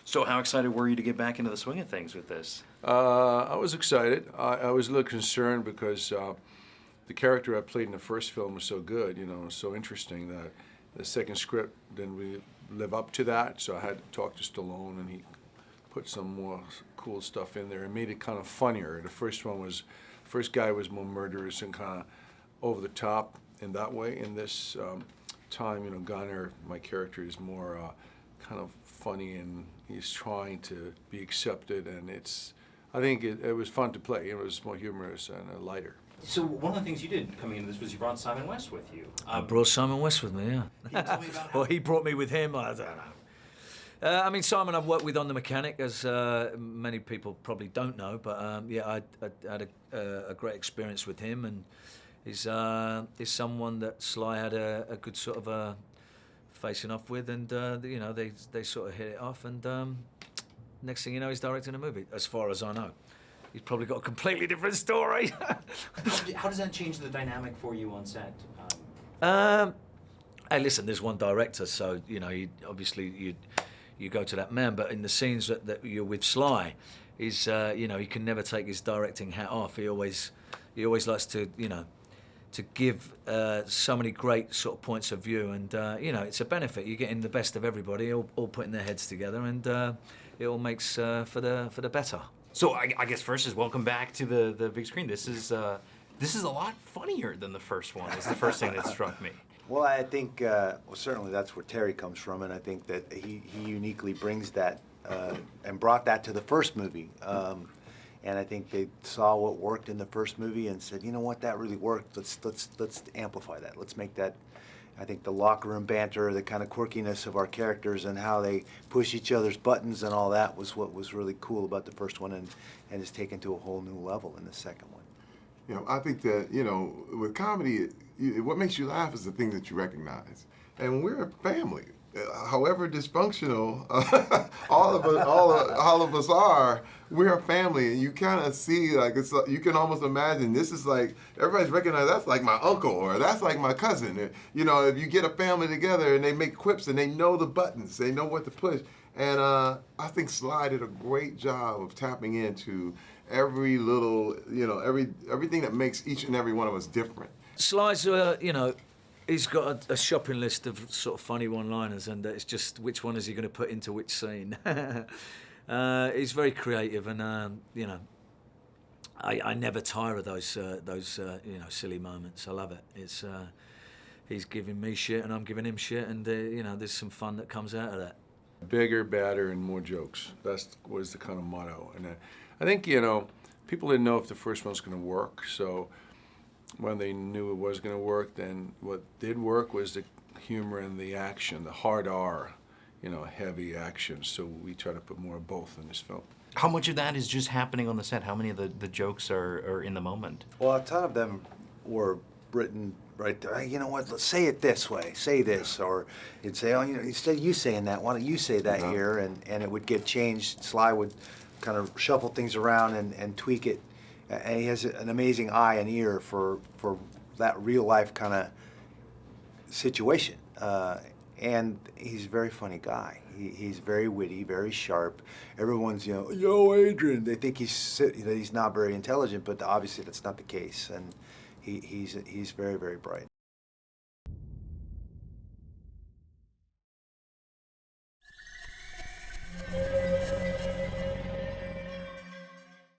So how excited were you to get back into the swing of things with this? I was excited. I was a little concerned because the character I played in the first film was so good, so interesting that the second script didn't really live up to that. So I had to talk to Stallone, and he put some more cool stuff in there and made it kind of funnier. The first guy was more murderous and kind of over the top in that way. In this time, Gunner, my character, is more kind of funny, and he's trying to be accepted, and I think it was fun to play. It was more humorous and lighter. So one of the things you did coming into this was you brought Simon West with you. I brought Simon West with me, yeah. Can you tell me about Well, he brought me with him, I don't know. I mean, Simon I've worked with on The Mechanic, as many people probably don't know, but yeah, I had a great experience with him, and he's someone that Sly had a good sort of facing off with, and they sort of hit it off, and next thing you know, he's directing a movie, as far as I know. He's probably got a completely different story. How does that change the dynamic for you on set? Hey, listen, there's one director, so obviously you go to that man. But in the scenes that you're with Sly, he can never take his directing hat off. He always likes to give so many great sort of points of view, and it's a benefit. You're getting the best of everybody, all putting their heads together, and it all makes for the better. So I guess first is welcome back to the big screen. This is a lot funnier than the first one. Is the first thing that struck me. Well, I think certainly that's where Terry comes from, and I think that he uniquely brings that and brought that to the first movie. And I think they saw what worked in the first movie and said, you know what, that really worked. Let's amplify that. Let's make that. I think the locker room banter, the kind of quirkiness of our characters and how they push each other's buttons and all that was what was really cool about the first one, and is taken to a whole new level in the second one. I think that, with comedy, what makes you laugh is the thing that you recognize. And we're a family. However dysfunctional all of us are, we're a family, and you kind of see, you can almost imagine this is like, everybody's recognized, that's like my uncle, or that's like my cousin. If you get a family together and they make quips and they know the buttons, they know what to push. And I think Sly did a great job of tapping into every little, everything that makes each and every one of us different. Sly's, he's got a shopping list of sort of funny one-liners, and it's just which one is he going to put into which scene. He's very creative, and I never tire of those silly moments. I love it. He's giving me shit, and I'm giving him shit, and there's some fun that comes out of that. Bigger, badder, and more jokes. That was the kind of motto. And I think, people didn't know if the first one was going to work, so when they knew it was going to work, then what did work was the humor and the action, the hard R, heavy action. So we try to put more of both in this film. How much of that is just happening on the set? How many of the jokes are in the moment? Well, a ton of them were written right there. Hey, you know what, let's say it this way, say this, or you'd say, oh, instead of you saying that, why don't you say that here, and it would get changed. Sly would kind of shuffle things around and tweak it. And he has an amazing eye and ear for that real life kind of situation. And he's a very funny guy. He's very witty, very sharp. Everyone's, yo, Adrian. They think he's not very intelligent, but obviously that's not the case. And he's very, very bright.